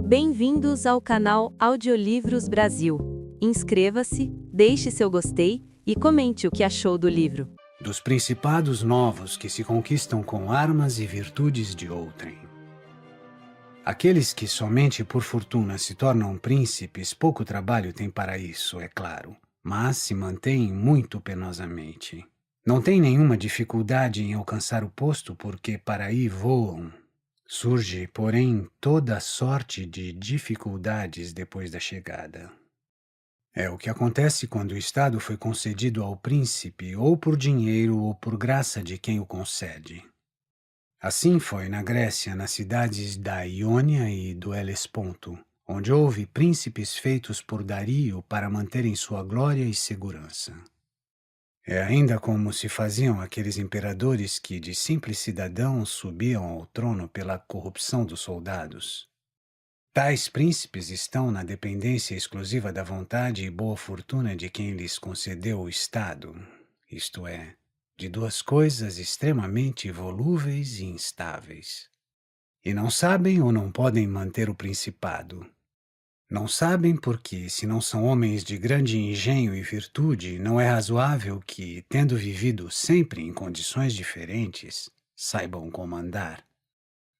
Bem-vindos ao canal Audiolivros Brasil. Inscreva-se, deixe seu gostei e comente o que achou do livro. Dos principados novos que se conquistam com armas e virtudes de outrem. Aqueles que somente por fortuna se tornam príncipes, pouco trabalho têm para isso, é claro, mas se mantêm muito penosamente. Não têm nenhuma dificuldade em alcançar o posto porque para aí voam. Surge, porém, toda sorte de dificuldades depois da chegada. É o que acontece quando o Estado foi concedido ao príncipe, ou por dinheiro ou por graça de quem o concede. Assim foi na Grécia, nas cidades da Iônia e do Helesponto, onde houve príncipes feitos por Dario para manterem sua glória e segurança. É ainda como se faziam aqueles imperadores que, de simples cidadãos, subiam ao trono pela corrupção dos soldados. Tais príncipes estão na dependência exclusiva da vontade e boa fortuna de quem lhes concedeu o Estado, isto é, de duas coisas extremamente volúveis e instáveis. E não sabem ou não podem manter o principado. Não sabem porque, se não são homens de grande engenho e virtude, não é razoável que, tendo vivido sempre em condições diferentes, saibam comandar.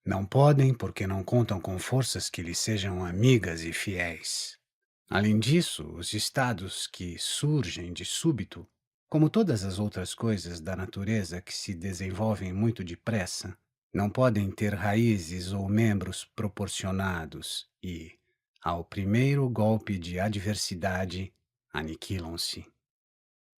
Não podem porque não contam com forças que lhes sejam amigas e fiéis. Além disso, os estados que surgem de súbito, como todas as outras coisas da natureza que se desenvolvem muito depressa, não podem ter raízes ou membros proporcionados e, ao primeiro golpe de adversidade, aniquilam-se.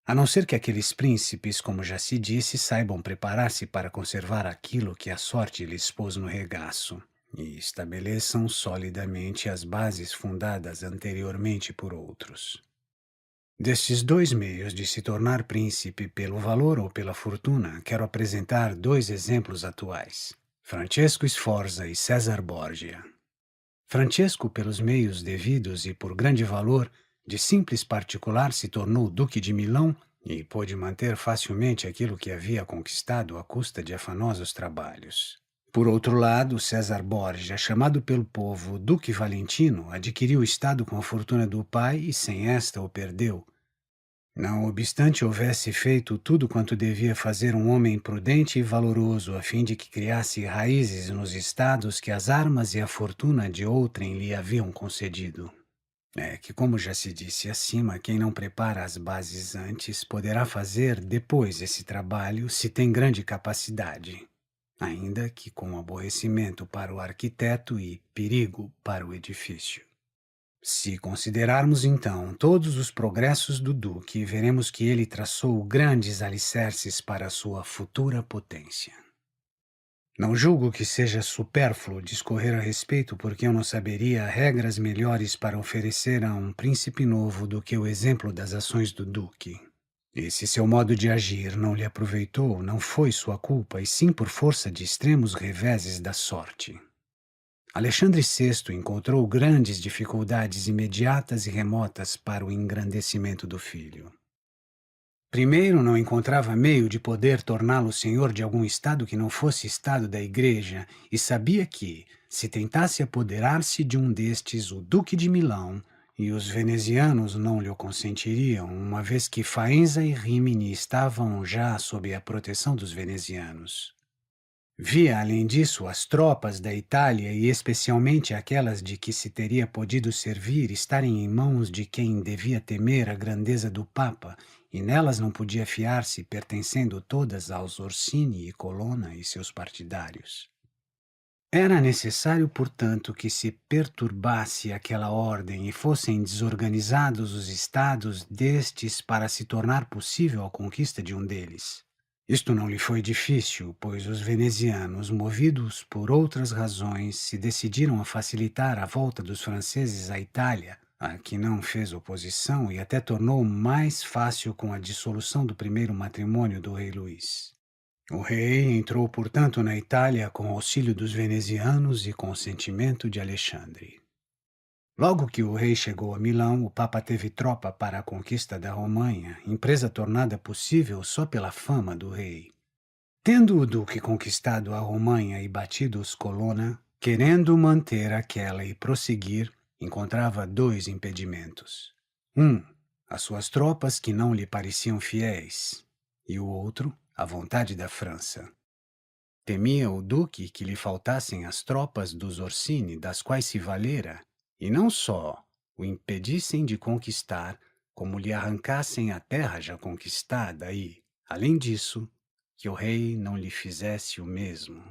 A não ser que aqueles príncipes, como já se disse, saibam preparar-se para conservar aquilo que a sorte lhes pôs no regaço e estabeleçam solidamente as bases fundadas anteriormente por outros. Destes dois meios de se tornar príncipe pelo valor ou pela fortuna, quero apresentar dois exemplos atuais: Francesco Sforza e César Borgia. Francesco, pelos meios devidos e por grande valor, de simples particular se tornou duque de Milão e pôde manter facilmente aquilo que havia conquistado à custa de afanosos trabalhos. Por outro lado, César Borgia, chamado pelo povo Duque Valentino, adquiriu o estado com a fortuna do pai e sem esta o perdeu. Não obstante houvesse feito tudo quanto devia fazer um homem prudente e valoroso, a fim de que criasse raízes nos estados que as armas e a fortuna de outrem lhe haviam concedido. É que, como já se disse acima, quem não prepara as bases antes poderá fazer depois esse trabalho se tem grande capacidade, ainda que com aborrecimento para o arquiteto e perigo para o edifício. Se considerarmos, então, todos os progressos do Duque, veremos que ele traçou grandes alicerces para a sua futura potência. Não julgo que seja supérfluo discorrer a respeito, porque eu não saberia regras melhores para oferecer a um príncipe novo do que o exemplo das ações do Duque. E se seu modo de agir não lhe aproveitou, não foi sua culpa, e sim por força de extremos reveses da sorte. Alexandre VI encontrou grandes dificuldades imediatas e remotas para o engrandecimento do filho. Primeiro, não encontrava meio de poder torná-lo senhor de algum estado que não fosse estado da Igreja, e sabia que, se tentasse apoderar-se de um destes, o Duque de Milão, e os venezianos não lhe o consentiriam, uma vez que Faenza e Rímini estavam já sob a proteção dos venezianos. Via, além disso, as tropas da Itália, e especialmente aquelas de que se teria podido servir, estarem em mãos de quem devia temer a grandeza do Papa, e nelas não podia fiar-se, pertencendo todas aos Orsini e Colonna e seus partidários. Era necessário, portanto, que se perturbasse aquela ordem e fossem desorganizados os estados destes para se tornar possível a conquista de um deles. Isto não lhe foi difícil, pois os venezianos, movidos por outras razões, se decidiram a facilitar a volta dos franceses à Itália, a que não fez oposição e até tornou mais fácil com a dissolução do primeiro matrimônio do rei Luís. O rei entrou, portanto, na Itália com auxílio dos venezianos e consentimento de Alexandre. Logo que o rei chegou a Milão, o Papa teve tropa para a conquista da Romanha, empresa tornada possível só pela fama do rei. Tendo o duque conquistado a Romanha e batido os Colonna, Querendo manter aquela e prosseguir, encontrava dois impedimentos. Um, as suas tropas que não lhe pareciam fiéis, e o outro, a vontade da França. Temia o duque que lhe faltassem as tropas dos Orsini, das quais se valera, e não só o impedissem de conquistar, como lhe arrancassem a terra já conquistada e, além disso, que o rei não lhe fizesse o mesmo.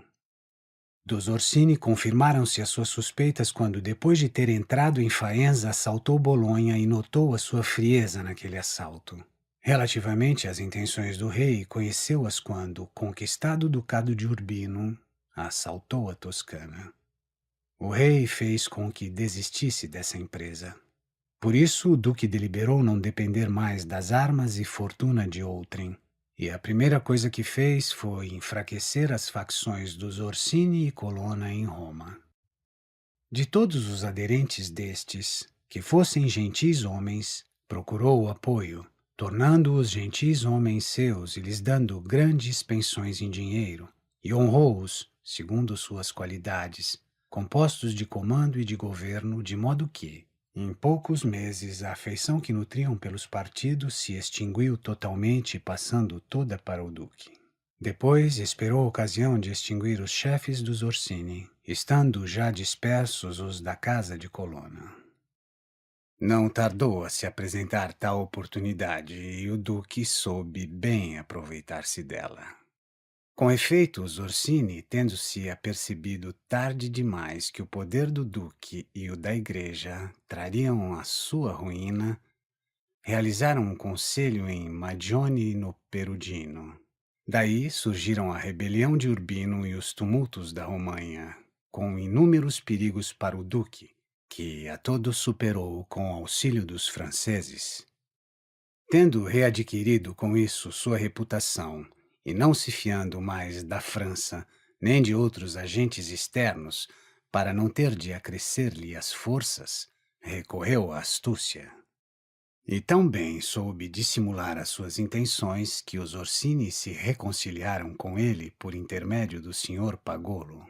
Dos Orsini confirmaram-se as suas suspeitas quando, depois de ter entrado em Faenza, assaltou Bolonha e notou a sua frieza naquele assalto. Relativamente às intenções do rei, conheceu-as quando, conquistado o ducado de Urbino, assaltou a Toscana. O rei fez com que desistisse dessa empresa. Por isso, o duque deliberou não depender mais das armas e fortuna de outrem. E a primeira coisa que fez foi enfraquecer as facções dos Orsini e Colonna em Roma. De todos os aderentes destes, que fossem gentis homens, procurou o apoio, tornando-os gentis homens seus e lhes dando grandes pensões em dinheiro, e honrou-os, segundo suas qualidades, com postos de comando e de governo, de modo que, em poucos meses, a afeição que nutriam pelos partidos se extinguiu totalmente, passando toda para o duque. Depois esperou a ocasião de extinguir os chefes dos Orsini, estando já dispersos os da casa de Colonna. Não tardou a se apresentar tal oportunidade e o duque soube bem aproveitar-se dela. Com efeito, os Orsini, tendo-se apercebido tarde demais que o poder do duque e o da igreja trariam a sua ruína, realizaram um conselho em Magione no Perugino. Daí surgiram a rebelião de Urbino e os tumultos da Romanha, com inúmeros perigos para o duque, que a todos superou com o auxílio dos franceses. Tendo readquirido com isso sua reputação, e não se fiando mais da França, nem de outros agentes externos, para não ter de acrescer-lhe as forças, recorreu à astúcia. E tão bem soube dissimular as suas intenções que os Orsini se reconciliaram com ele por intermédio do Sr. Pagolo.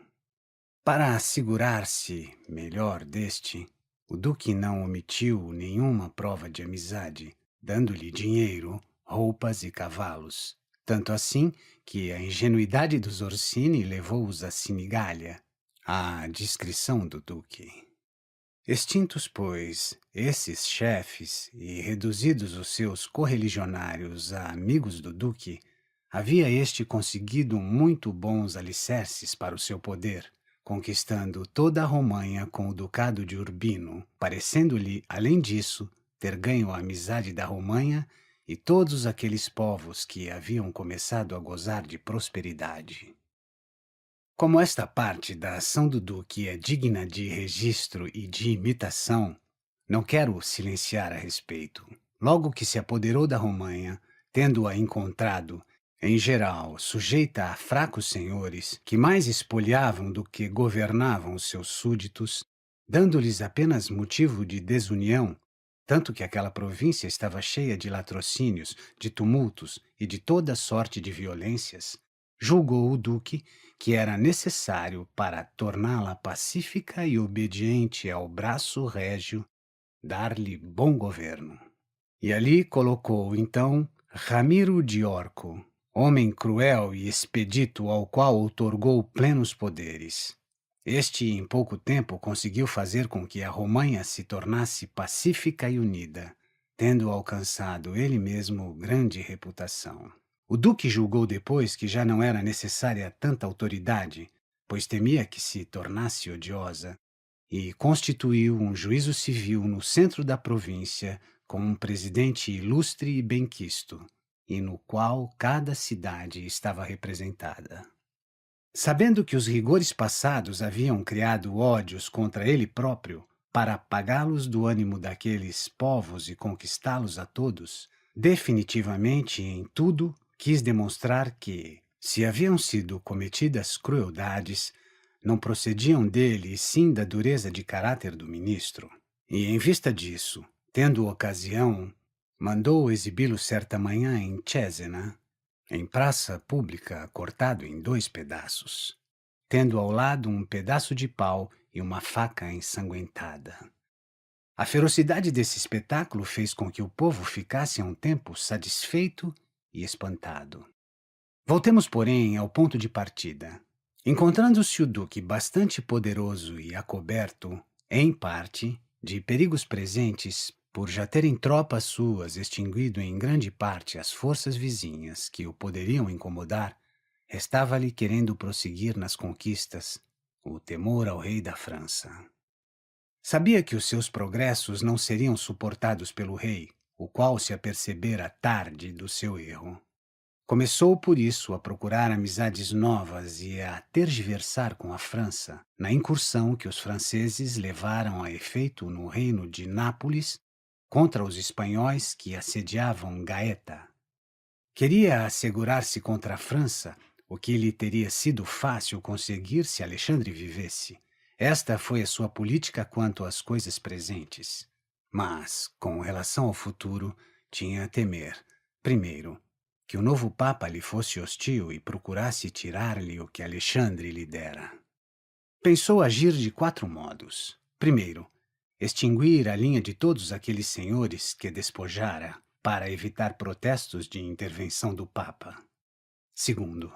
Para assegurar-se melhor deste, o duque não omitiu nenhuma prova de amizade, dando-lhe dinheiro, roupas e cavalos, tanto assim que a ingenuidade dos Orsini levou-os à Sinigália, à discrição do duque. Extintos, pois, esses chefes e reduzidos os seus correligionários a amigos do duque, havia este conseguido muito bons alicerces para o seu poder, conquistando toda a Romanha com o ducado de Urbino, parecendo-lhe, além disso, ter ganho a amizade da Romanha e todos aqueles povos que haviam começado a gozar de prosperidade. Como esta parte da ação do duque é digna de registro e de imitação, não quero silenciar a respeito. Logo que se apoderou da Romanha, tendo-a encontrado, em geral, sujeita a fracos senhores, que mais espoliavam do que governavam os seus súditos, dando-lhes apenas motivo de desunião, tanto que aquela província estava cheia de latrocínios, de tumultos e de toda sorte de violências, julgou o duque que era necessário para torná-la pacífica e obediente ao braço régio, dar-lhe bom governo. E ali colocou, então, Ramiro de Orco, homem cruel e expedito ao qual outorgou plenos poderes. Este, em pouco tempo, conseguiu fazer com que a Romanha se tornasse pacífica e unida, tendo alcançado ele mesmo grande reputação. O duque julgou depois que já não era necessária tanta autoridade, pois temia que se tornasse odiosa, e constituiu um juízo civil no centro da província com um presidente ilustre e benquisto, e no qual cada cidade estava representada. Sabendo que os rigores passados haviam criado ódios contra ele próprio, para apagá-los do ânimo daqueles povos e conquistá-los a todos, definitivamente em tudo quis demonstrar que, se haviam sido cometidas crueldades, não procediam dele e sim da dureza de caráter do ministro. E, em vista disso, tendo ocasião, mandou exibi-lo certa manhã em Cesena, em praça pública, cortado em 2 pedaços. tendo ao lado um pedaço de pau e uma faca ensanguentada. A ferocidade desse espetáculo fez com que o povo ficasse a um tempo satisfeito e espantado. Voltemos, porém, ao ponto de partida. Encontrando-se o duque bastante poderoso e acoberto, em parte, de perigos presentes, por já terem tropas suas extinguido em grande parte as forças vizinhas que o poderiam incomodar, restava-lhe, querendo prosseguir nas conquistas, o temor ao rei da França. Sabia que os seus progressos não seriam suportados pelo rei, o qual se apercebera tarde do seu erro. Começou, por isso, a procurar amizades novas e a tergiversar com a França na incursão que os franceses levaram a efeito no reino de Nápoles contra os espanhóis que assediavam Gaeta. Queria assegurar-se contra a França, o que lhe teria sido fácil conseguir se Alexandre vivesse. Esta foi a sua política quanto às coisas presentes. Mas, com relação ao futuro, tinha a temer, primeiro, que o novo Papa lhe fosse hostil e procurasse tirar-lhe o que Alexandre lhe dera. Pensou agir de 4 modos. Primeiro, extinguir a linha de todos aqueles senhores que despojara, para evitar protestos de intervenção do Papa. Segundo,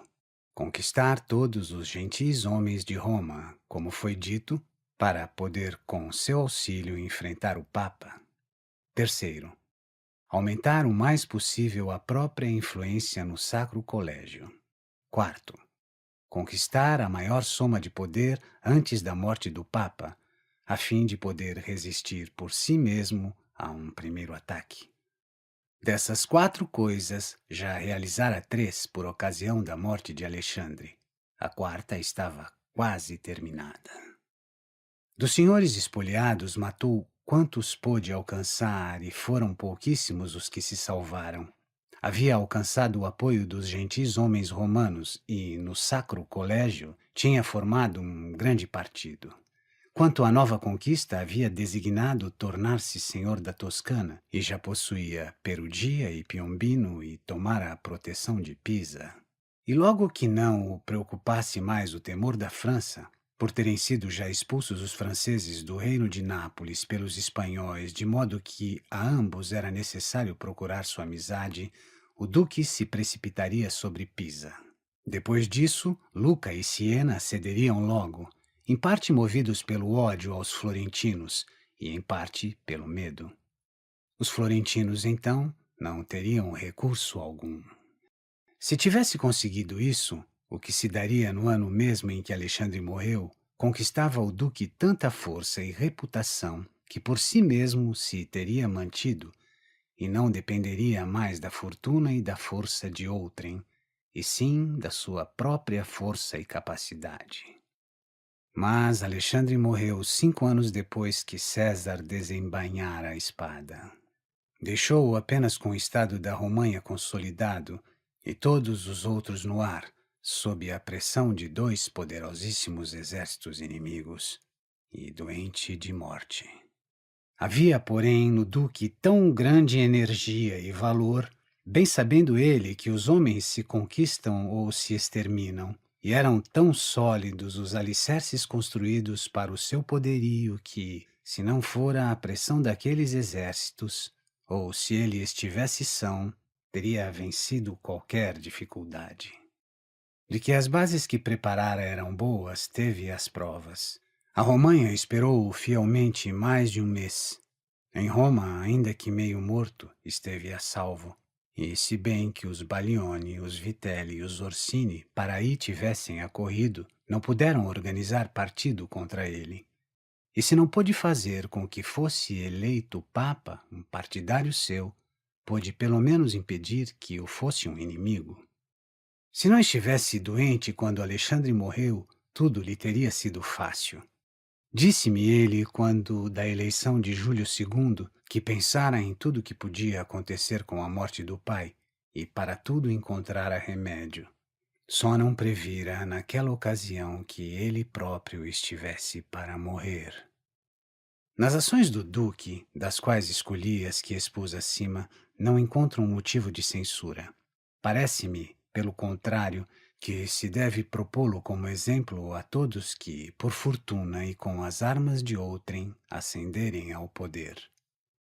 conquistar todos os gentis homens de Roma, como foi dito, para poder, com seu auxílio, enfrentar o Papa. Terceiro, aumentar o mais possível a própria influência no Sacro Colégio. Quarto, conquistar a maior soma de poder antes da morte do Papa, a fim de poder resistir por si mesmo a um primeiro ataque. Dessas 4 coisas, já realizara 3 por ocasião da morte de Alexandre. A 4ª estava quase terminada. Dos senhores espoliados matou quantos pôde alcançar, e foram pouquíssimos os que se salvaram. Havia alcançado o apoio dos gentis homens romanos e, no Sacro Colégio, tinha formado um grande partido. Quanto à nova conquista, havia designado tornar-se senhor da Toscana e já possuía Perugia e Piombino e tomara a proteção de Pisa. E logo que não o preocupasse mais o temor da França, por terem sido já expulsos os franceses do reino de Nápoles pelos espanhóis, de modo que a ambos era necessário procurar sua amizade, o duque se precipitaria sobre Pisa. Depois disso, Lucca e Siena cederiam logo, em parte movidos pelo ódio aos florentinos e em parte pelo medo. Os florentinos, então, não teriam recurso algum. Se tivesse conseguido isso, o que se daria no ano mesmo em que Alexandre morreu, conquistava o duque tanta força e reputação que por si mesmo se teria mantido e não dependeria mais da fortuna e da força de outrem, e sim da sua própria força e capacidade. Mas Alexandre morreu 5 anos depois que César desembainhara a espada. Deixou-o apenas com o estado da Romanha consolidado e todos os outros no ar, sob a pressão de 2 poderosíssimos exércitos inimigos, e doente de morte. Havia, porém, no duque tão grande energia e valor, bem sabendo ele que os homens se conquistam ou se exterminam, e eram tão sólidos os alicerces construídos para o seu poderio que, se não fora a pressão daqueles exércitos, ou se ele estivesse são, teria vencido qualquer dificuldade. De que as bases que preparara eram boas, teve as provas. A Romanha esperou-o fielmente mais de 1 mês. Em Roma, ainda que meio morto, esteve a salvo. E se bem que os Baglioni, os Vitelli e os Orsini para aí tivessem acorrido, não puderam organizar partido contra ele. E se não pôde fazer com que fosse eleito Papa um partidário seu, pôde pelo menos impedir que o fosse um inimigo. Se não estivesse doente quando Alexandre morreu, tudo lhe teria sido fácil. Disse-me ele, quando da eleição de Júlio II, que pensara em tudo o que podia acontecer com a morte do pai e para tudo encontrara remédio. Só não previra naquela ocasião que ele próprio estivesse para morrer. Nas ações do duque, das quais escolhi as que expus acima, não encontro um motivo de censura. Parece-me, pelo contrário, que se deve propô-lo como exemplo a todos que, por fortuna e com as armas de outrem, ascenderem ao poder.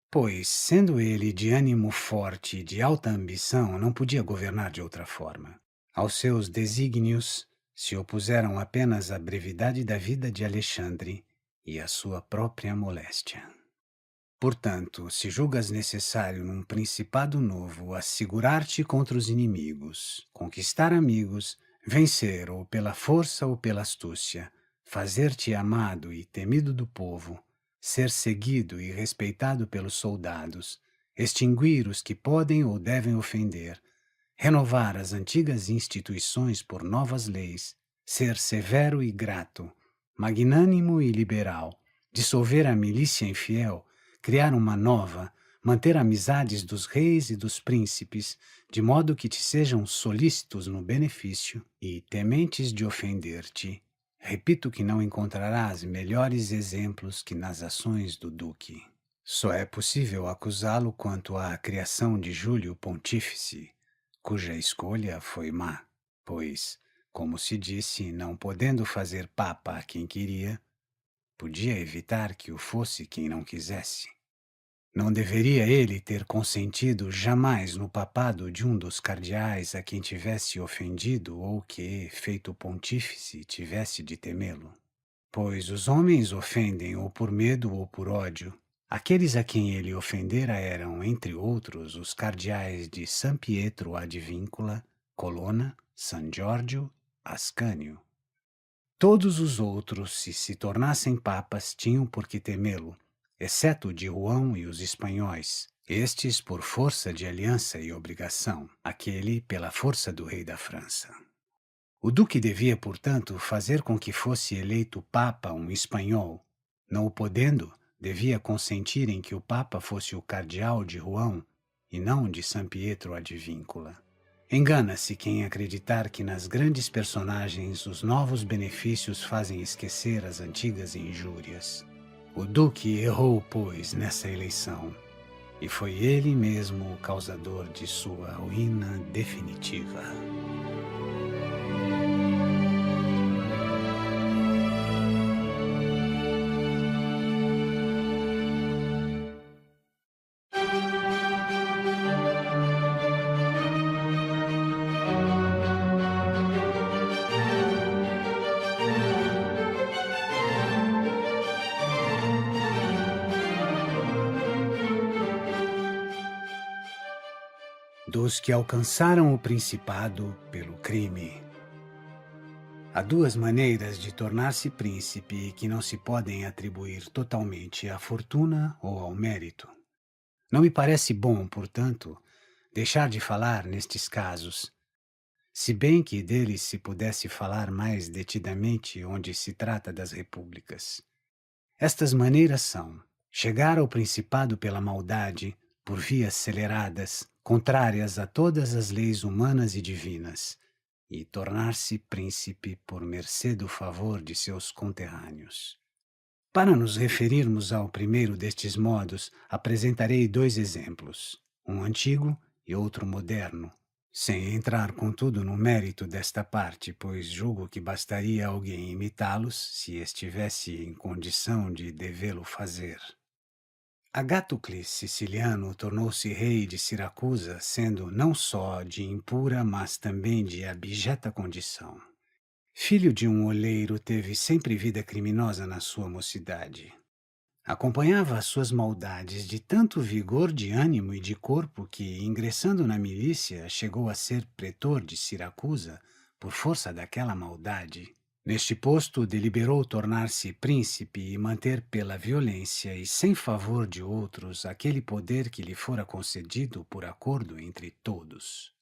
Pois, sendo ele de ânimo forte e de alta ambição, não podia governar de outra forma. Aos seus desígnios se opuseram apenas a brevidade da vida de Alexandre e a sua própria moléstia. Portanto, se julgas necessário num principado novo assegurar-te contra os inimigos, conquistar amigos, vencer ou pela força ou pela astúcia, fazer-te amado e temido do povo, ser seguido e respeitado pelos soldados, extinguir os que podem ou devem ofender, renovar as antigas instituições por novas leis, ser severo e grato, magnânimo e liberal, dissolver a milícia infiel, criar uma nova, manter amizades dos reis e dos príncipes, de modo que te sejam solícitos no benefício e tementes de ofender-te. Repito que não encontrarás melhores exemplos que nas ações do duque. Só é possível acusá-lo quanto à criação de Júlio Pontífice, cuja escolha foi má, pois, como se disse, não podendo fazer papa a quem queria, podia evitar que o fosse quem não quisesse. Não deveria ele ter consentido jamais no papado de um dos cardeais a quem tivesse ofendido ou que, feito pontífice, tivesse de temê-lo. Pois os homens ofendem ou por medo ou por ódio. Aqueles a quem ele ofendera eram, entre outros, os cardeais de San Pietro ad Vincula, Colonna, San Giorgio, Ascânio. Todos os outros, se tornassem papas, tinham por que temê-lo, exceto de João e os espanhóis, estes por força de aliança e obrigação, aquele pela força do rei da França. O duque devia, portanto, fazer com que fosse eleito papa um espanhol. Não o podendo, devia consentir em que o papa fosse o cardeal de João e não de San Pietro ad Vincula. Engana-se quem acreditar que nas grandes personagens os novos benefícios fazem esquecer as antigas injúrias. O duque errou, pois, nessa eleição, e foi ele mesmo o causador de sua ruína definitiva. Dos que alcançaram o principado pelo crime. Há duas maneiras de tornar-se príncipe que não se podem atribuir totalmente à fortuna ou ao mérito. Não me parece bom, portanto, deixar de falar nestes casos, se bem que deles se pudesse falar mais detidamente onde se trata das repúblicas. Estas maneiras são chegar ao principado pela maldade, por vias aceleradas, contrárias a todas as leis humanas e divinas, e tornar-se príncipe por mercê do favor de seus conterrâneos. Para nos referirmos ao primeiro destes modos, apresentarei dois exemplos, um antigo e outro moderno, sem entrar, contudo, no mérito desta parte, pois julgo que bastaria alguém imitá-los se estivesse em condição de devê-lo fazer. Agatocles Siciliano tornou-se rei de Siracusa, sendo não só de impura, mas também de abjeta condição. Filho de um oleiro, teve sempre vida criminosa na sua mocidade. Acompanhava as suas maldades de tanto vigor de ânimo e de corpo que, ingressando na milícia, chegou a ser pretor de Siracusa por força daquela maldade. Neste posto, deliberou tornar-se príncipe e manter pela violência e sem favor de outros aquele poder que lhe fora concedido por acordo entre todos.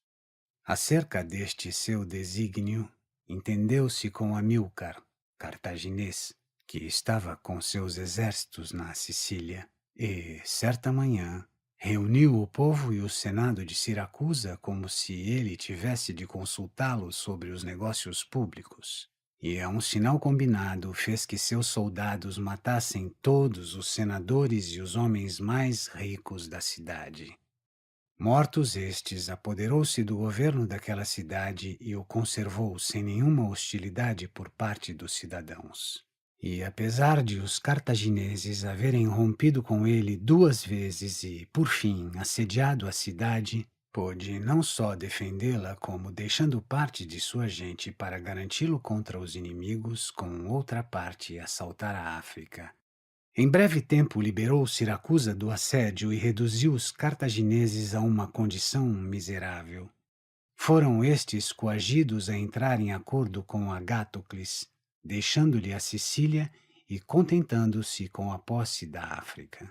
Acerca deste seu desígnio, entendeu-se com Amílcar, cartaginês, que estava com seus exércitos na Sicília, e, certa manhã, reuniu o povo e o senado de Siracusa como se ele tivesse de consultá-los sobre os negócios públicos. E a um sinal combinado fez que seus soldados matassem todos os senadores e os homens mais ricos da cidade. Mortos estes, apoderou-se do governo daquela cidade e o conservou sem nenhuma hostilidade por parte dos cidadãos. E apesar de os cartagineses haverem rompido com ele 2 vezes e, por fim, assediado a cidade, pôde não só defendê-la, como deixando parte de sua gente para garanti-lo contra os inimigos, com outra parte assaltar a África. Em breve tempo liberou Siracusa do assédio e reduziu os cartagineses a uma condição miserável. Foram estes coagidos a entrar em acordo com Agátucles, deixando-lhe a Sicília e contentando-se com a posse da África.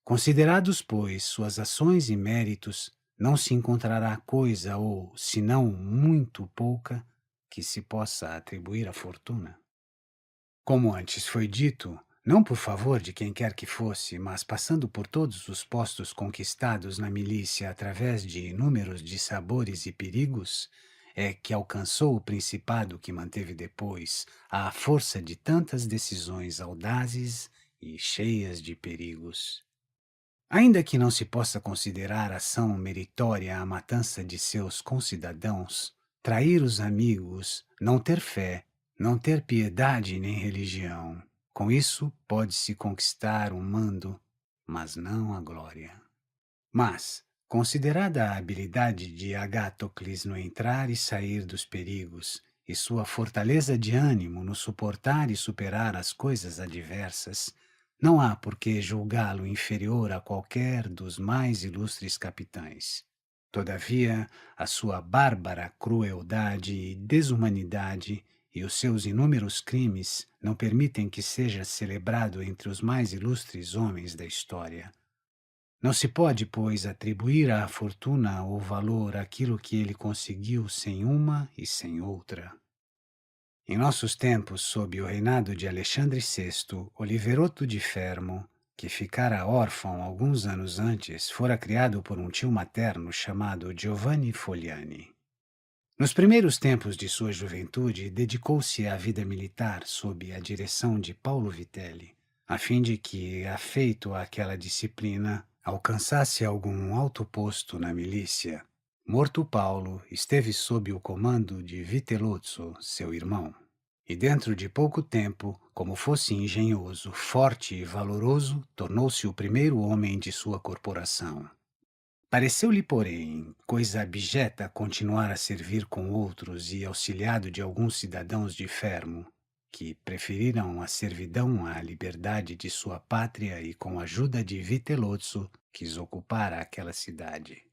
Considerados, pois, suas ações e méritos, não se encontrará coisa ou, senão muito pouca, que se possa atribuir à fortuna. Como antes foi dito, não por favor de quem quer que fosse, mas passando por todos os postos conquistados na milícia através de inúmeros dissabores e perigos, é que alcançou o principado que manteve depois, à força de tantas decisões audazes e cheias de perigos. Ainda que não se possa considerar ação meritória a matança de seus concidadãos, trair os amigos, não ter fé, não ter piedade nem religião, com isso pode-se conquistar o mando, mas não a glória. Mas, considerada a habilidade de Agátucles no entrar e sair dos perigos, e sua fortaleza de ânimo no suportar e superar as coisas adversas, não há por que julgá-lo inferior a qualquer dos mais ilustres capitães. Todavia, a sua bárbara crueldade e desumanidade e os seus inúmeros crimes não permitem que seja celebrado entre os mais ilustres homens da história. Não se pode, pois, atribuir à fortuna ou valor aquilo que ele conseguiu sem uma e sem outra. Em nossos tempos, sob o reinado de Alexandre VI, Oliveroto de Fermo, que ficara órfão alguns anos antes, fora criado por um tio materno chamado Giovanni Fogliani. Nos primeiros tempos de sua juventude, dedicou-se à vida militar sob a direção de Paulo Vitelli, a fim de que, afeito àquela disciplina, alcançasse algum alto posto na milícia. Morto Paulo, esteve sob o comando de Vitellozzo, seu irmão. E dentro de pouco tempo, como fosse engenhoso, forte e valoroso, tornou-se o primeiro homem de sua corporação. Pareceu-lhe, porém, coisa abjeta continuar a servir com outros e auxiliado de alguns cidadãos de Fermo, que preferiram a servidão à liberdade de sua pátria e com a ajuda de Vitellozzo quis ocupar aquela cidade.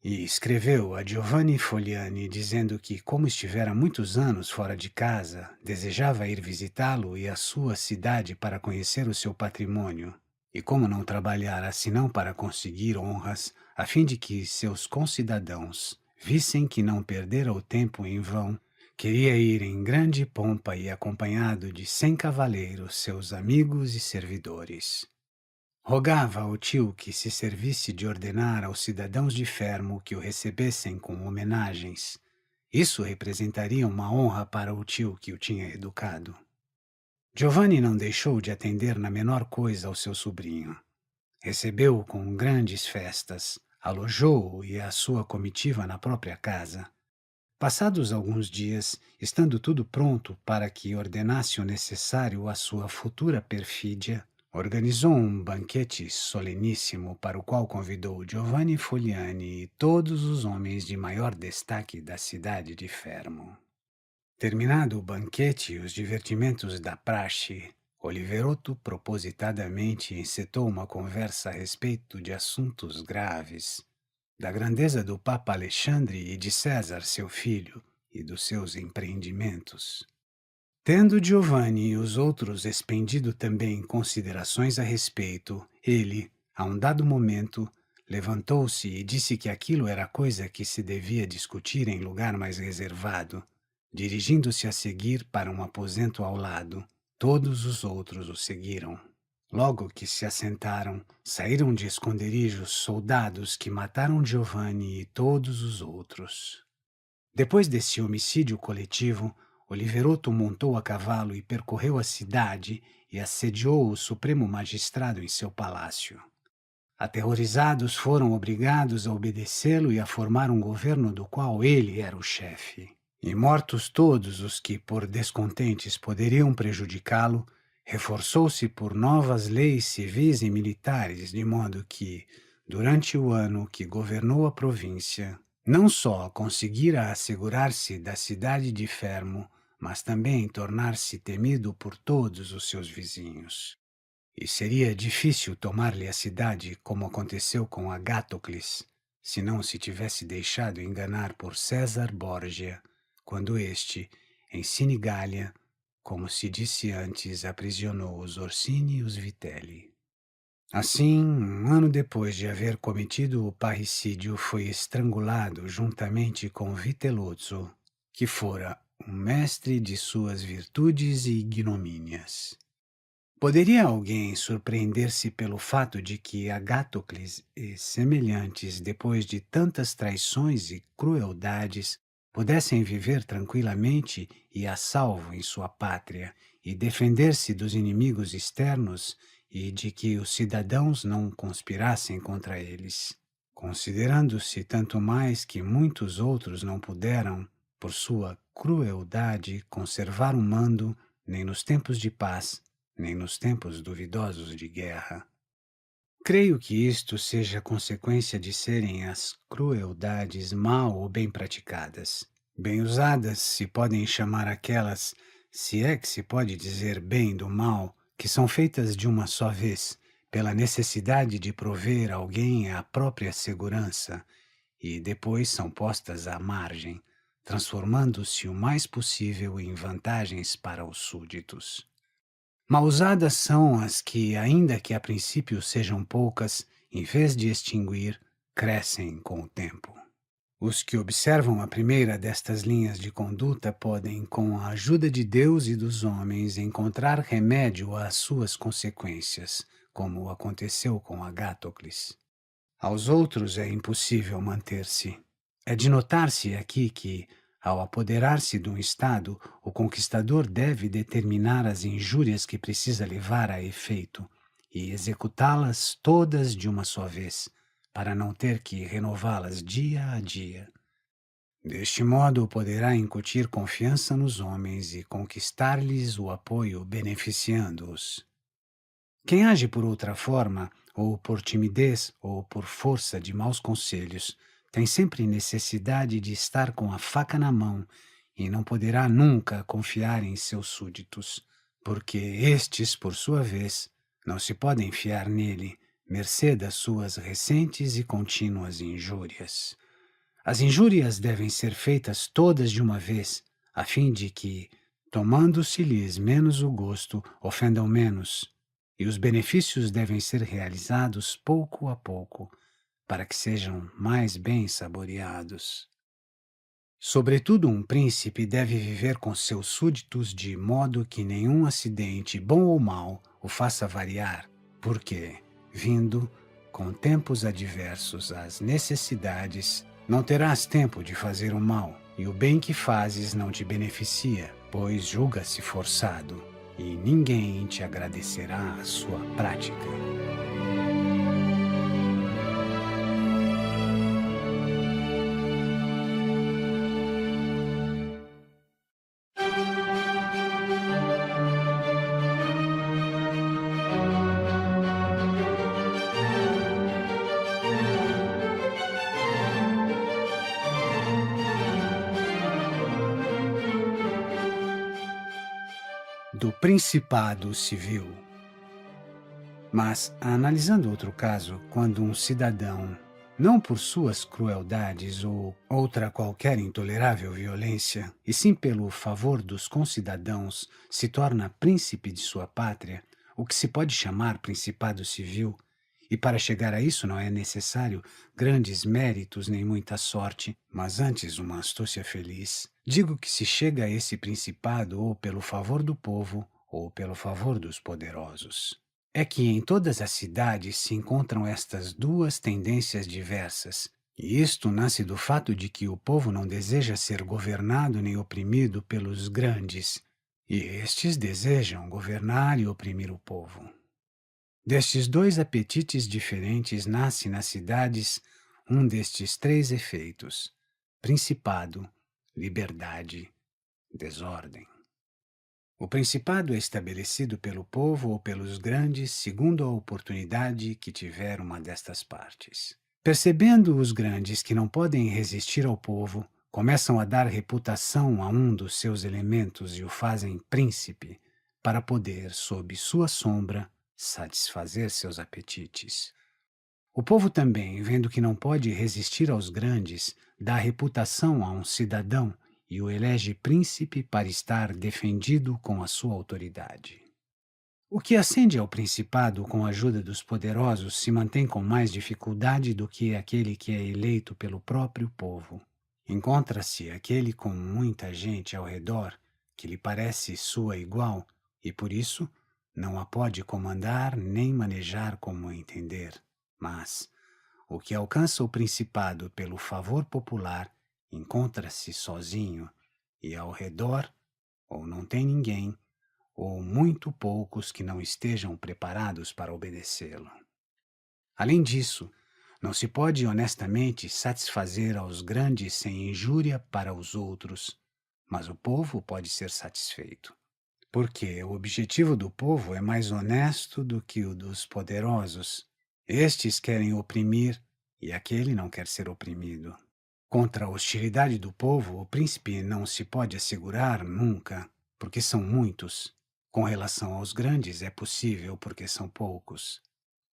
E escreveu a Giovanni Fogliani dizendo que, como estivera muitos anos fora de casa, desejava ir visitá-lo e a sua cidade para conhecer o seu patrimônio, e como não trabalhara senão para conseguir honras, a fim de que seus concidadãos vissem que não perdera o tempo em vão, queria ir em grande pompa e acompanhado de 100 cavaleiros, seus amigos e servidores. Rogava ao tio que se servisse de ordenar aos cidadãos de Fermo que o recebessem com homenagens. Isso representaria uma honra para o tio que o tinha educado. Giovanni não deixou de atender na menor coisa ao seu sobrinho. Recebeu-o com grandes festas, alojou-o e a sua comitiva na própria casa. Passados alguns dias, estando tudo pronto para que ordenasse o necessário à sua futura perfídia, organizou um banquete soleníssimo para o qual convidou Giovanni Fogliani e todos os homens de maior destaque da cidade de Fermo. Terminado o banquete e os divertimentos da praxe, Oliveroto propositadamente encetou uma conversa a respeito de assuntos graves, da grandeza do Papa Alexandre e de César, seu filho, e dos seus empreendimentos. Tendo Giovanni e os outros expendido também considerações a respeito, ele, a um dado momento, levantou-se e disse que aquilo era coisa que se devia discutir em lugar mais reservado. Dirigindo-se a seguir para um aposento ao lado, todos os outros o seguiram. Logo que se assentaram, saíram de esconderijos soldados que mataram Giovanni e todos os outros. Depois desse homicídio coletivo, Oliveroto montou a cavalo e percorreu a cidade e assediou o Supremo Magistrado em seu palácio. Aterrorizados, foram obrigados a obedecê-lo e a formar um governo do qual ele era o chefe. E mortos todos os que, por descontentes, poderiam prejudicá-lo, reforçou-se por novas leis civis e militares, de modo que, durante o ano que governou a província, não só conseguira assegurar-se da cidade de Fermo, mas também tornar-se temido por todos os seus vizinhos. E seria difícil tomar-lhe a cidade, como aconteceu com Agátócles, se não se tivesse deixado enganar por César Borgia, quando este, em Sinigália, como se disse antes, aprisionou os Orsini e os Vitelli. Assim, um ano depois de haver cometido o parricídio, foi estrangulado juntamente com Vitellozzo, que fora um mestre de suas virtudes e ignomínias. Poderia alguém surpreender-se pelo fato de que Agátócles e semelhantes, depois de tantas traições e crueldades, pudessem viver tranquilamente e a salvo em sua pátria e defender-se dos inimigos externos e de que os cidadãos não conspirassem contra eles, considerando-se tanto mais que muitos outros não puderam, por sua crueldade, conservar o mando nem nos tempos de paz, nem nos tempos duvidosos de guerra. Creio que isto seja consequência de serem as crueldades mal ou bem praticadas. Bem usadas se podem chamar aquelas, se é que se pode dizer bem do mal, que são feitas de uma só vez, pela necessidade de prover a alguém a própria segurança, e depois são postas à margem, transformando-se o mais possível em vantagens para os súditos. Mal-usadas são as que, ainda que a princípio sejam poucas, em vez de extinguir, crescem com o tempo. Os que observam a primeira destas linhas de conduta podem, com a ajuda de Deus e dos homens, encontrar remédio às suas consequências, como aconteceu com Agátócles. Aos outros é impossível manter-se. É de notar-se aqui que, ao apoderar-se de um Estado, o conquistador deve determinar as injúrias que precisa levar a efeito e executá-las todas de uma só vez, para não ter que renová-las dia a dia. Deste modo, poderá incutir confiança nos homens e conquistar-lhes o apoio, beneficiando-os. Quem age por outra forma, ou por timidez, ou por força de maus conselhos, tem sempre necessidade de estar com a faca na mão e não poderá nunca confiar em seus súditos, porque estes, por sua vez, não se podem fiar nele, mercê das suas recentes e contínuas injúrias. As injúrias devem ser feitas todas de uma vez, a fim de que, tomando-se-lhes menos o gosto, ofendam menos, e os benefícios devem ser realizados pouco a pouco, para que sejam mais bem saboreados. Sobretudo, um príncipe deve viver com seus súditos de modo que nenhum acidente, bom ou mau, o faça variar, porque, vindo, com tempos adversos às necessidades, não terás tempo de fazer o mal, e o bem que fazes não te beneficia, pois julga-se forçado, e ninguém te agradecerá a sua prática. Do Principado Civil. Mas, analisando outro caso, quando um cidadão, não por suas crueldades ou outra qualquer intolerável violência, e sim pelo favor dos concidadãos, se torna príncipe de sua pátria, o que se pode chamar principado civil, e para chegar a isso não é necessário grandes méritos nem muita sorte, mas antes uma astúcia feliz. Digo que se chega a esse principado ou pelo favor do povo ou pelo favor dos poderosos. É que em todas as cidades se encontram estas duas tendências diversas, e isto nasce do fato de que o povo não deseja ser governado nem oprimido pelos grandes, e estes desejam governar e oprimir o povo. Destes dois apetites diferentes nasce nas cidades um destes três efeitos: principado, liberdade, desordem. O principado é estabelecido pelo povo ou pelos grandes segundo a oportunidade que tiver uma destas partes. Percebendo os grandes que não podem resistir ao povo, começam a dar reputação a um dos seus elementos e o fazem príncipe, para poder, sob sua sombra, satisfazer seus apetites. O povo também, vendo que não pode resistir aos grandes, dá reputação a um cidadão e o elege príncipe para estar defendido com a sua autoridade. O que ascende ao principado com a ajuda dos poderosos se mantém com mais dificuldade do que aquele que é eleito pelo próprio povo. Encontra-se aquele com muita gente ao redor, que lhe parece sua igual, e por isso não a pode comandar nem manejar como entender. Mas o que alcança o principado pelo favor popular encontra-se sozinho, e ao redor ou não tem ninguém, ou muito poucos que não estejam preparados para obedecê-lo. Além disso, não se pode honestamente satisfazer aos grandes sem injúria para os outros, mas o povo pode ser satisfeito, porque o objetivo do povo é mais honesto do que o dos poderosos. Estes querem oprimir e aquele não quer ser oprimido. Contra a hostilidade do povo, o príncipe não se pode assegurar nunca, porque são muitos. Com relação aos grandes, é possível, porque são poucos.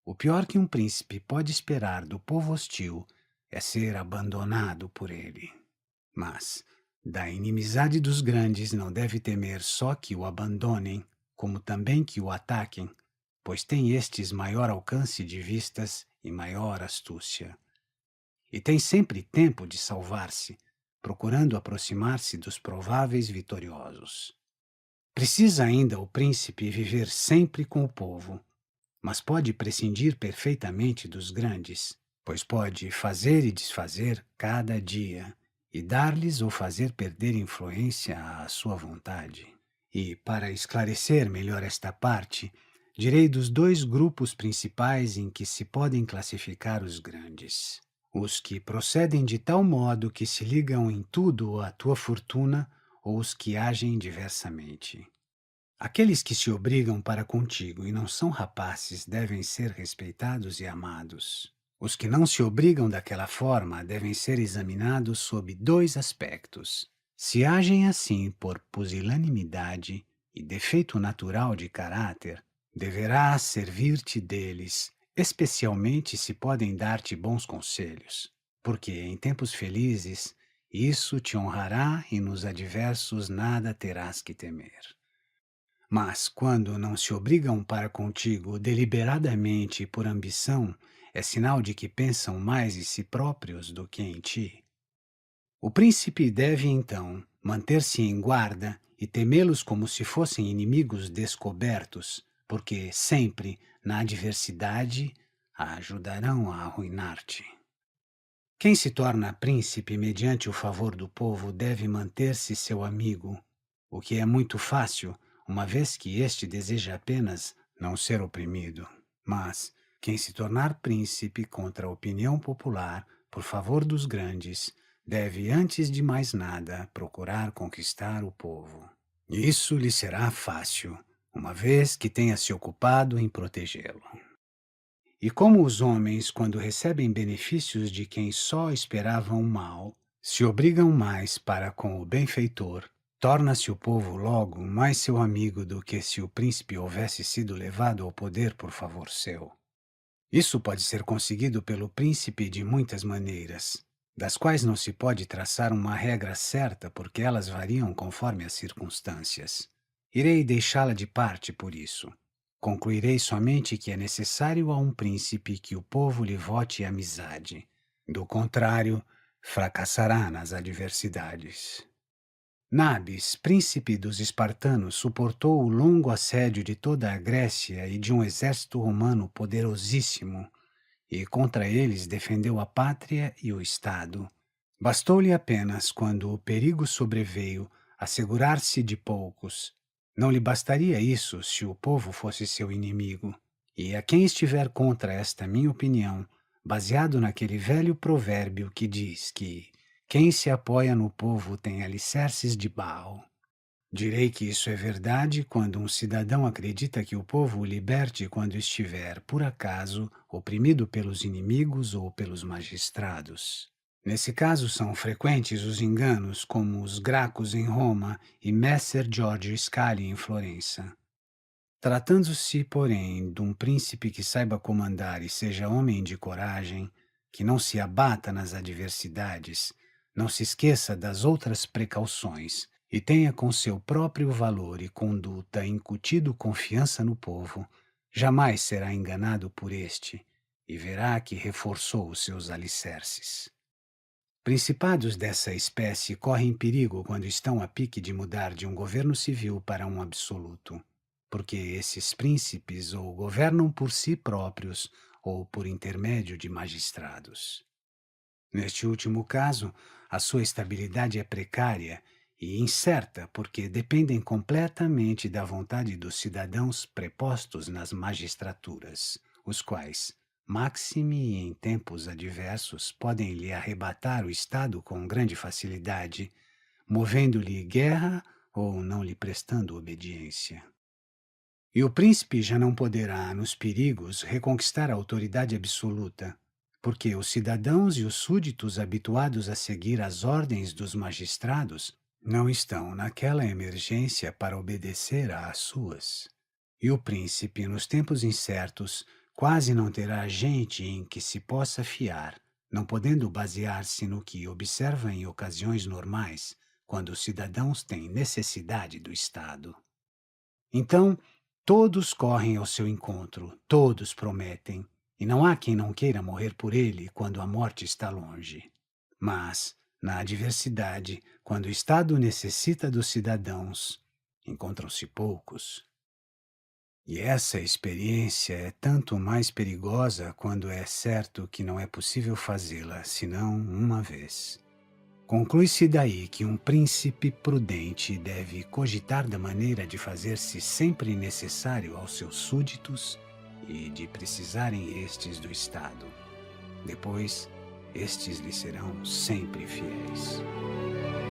O pior que um príncipe pode esperar do povo hostil é ser abandonado por ele. Mas, da inimizade dos grandes, não deve temer só que o abandonem, como também que o ataquem, pois têm estes maior alcance de vistas e maior astúcia. E tem sempre tempo de salvar-se, procurando aproximar-se dos prováveis vitoriosos. Precisa ainda o príncipe viver sempre com o povo, mas pode prescindir perfeitamente dos grandes, pois pode fazer e desfazer cada dia, e dar-lhes ou fazer perder influência à sua vontade. E, para esclarecer melhor esta parte, direi dos dois grupos principais em que se podem classificar os grandes: os que procedem de tal modo que se ligam em tudo à tua fortuna, ou os que agem diversamente. Aqueles que se obrigam para contigo e não são rapazes devem ser respeitados e amados. Os que não se obrigam daquela forma devem ser examinados sob dois aspectos. Se agem assim por pusilanimidade e defeito natural de caráter, deverás servir-te deles, especialmente se podem dar-te bons conselhos, porque em tempos felizes isso te honrará e nos adversos nada terás que temer. Mas quando não se obrigam para contigo deliberadamente e por ambição, é sinal de que pensam mais em si próprios do que em ti. O príncipe deve, então, manter-se em guarda e temê-los como se fossem inimigos descobertos, porque sempre, na adversidade, a ajudarão a arruinar-te. Quem se torna príncipe mediante o favor do povo deve manter-se seu amigo, o que é muito fácil, uma vez que este deseja apenas não ser oprimido. Mas quem se tornar príncipe contra a opinião popular, por favor dos grandes, deve, antes de mais nada, procurar conquistar o povo. Isso lhe será fácil, uma vez que tenha se ocupado em protegê-lo. E como os homens, quando recebem benefícios de quem só esperavam o mal, se obrigam mais para com o benfeitor, torna-se o povo logo mais seu amigo do que se o príncipe houvesse sido levado ao poder por favor seu. Isso pode ser conseguido pelo príncipe de muitas maneiras, das quais não se pode traçar uma regra certa porque elas variam conforme as circunstâncias. Irei deixá-la de parte por isso. Concluirei somente que é necessário a um príncipe que o povo lhe vote amizade. Do contrário, fracassará nas adversidades. Nabis, príncipe dos espartanos, suportou o longo assédio de toda a Grécia e de um exército romano poderosíssimo, e contra eles defendeu a pátria e o Estado. Bastou-lhe apenas, quando o perigo sobreveio, assegurar-se de poucos. Não lhe bastaria isso se o povo fosse seu inimigo, E a quem estiver contra esta minha opinião, baseado naquele velho provérbio que diz que quem se apoia no povo tem alicerces de Baal, direi que isso é verdade quando um cidadão acredita que o povo o liberte quando estiver, por acaso, oprimido pelos inimigos ou pelos magistrados. Nesse caso, são frequentes os enganos, como os Gracos em Roma e Messer Giorgio Scali em Florença. Tratando-se, porém, de um príncipe que saiba comandar e seja homem de coragem, que não se abata nas adversidades, não se esqueça das outras precauções e tenha com seu próprio valor e conduta incutido confiança no povo, jamais será enganado por este e verá que reforçou os seus alicerces. Principados dessa espécie correm perigo quando estão a pique de mudar de um governo civil para um absoluto, porque esses príncipes ou governam por si próprios ou por intermédio de magistrados. Neste último caso, a sua estabilidade é precária e incerta porque dependem completamente da vontade dos cidadãos prepostos nas magistraturas, os quais, máxime em tempos adversos, podem lhe arrebatar o Estado com grande facilidade, movendo-lhe guerra ou não lhe prestando obediência. E o príncipe já não poderá, nos perigos, reconquistar a autoridade absoluta, porque os cidadãos e os súditos habituados a seguir as ordens dos magistrados não estão naquela emergência para obedecer às suas. E o príncipe, nos tempos incertos, quase não terá gente em que se possa fiar, não podendo basear-se no que observa em ocasiões normais, quando os cidadãos têm necessidade do Estado. Então, todos correm ao seu encontro, todos prometem, e não há quem não queira morrer por ele quando a morte está longe. Mas, na adversidade, quando o Estado necessita dos cidadãos, encontram-se poucos. E essa experiência é tanto mais perigosa quando é certo que não é possível fazê-la, senão uma vez. Conclui-se daí que um príncipe prudente deve cogitar da maneira de fazer-se sempre necessário aos seus súditos e de precisarem estes do Estado. Depois, estes lhe serão sempre fiéis.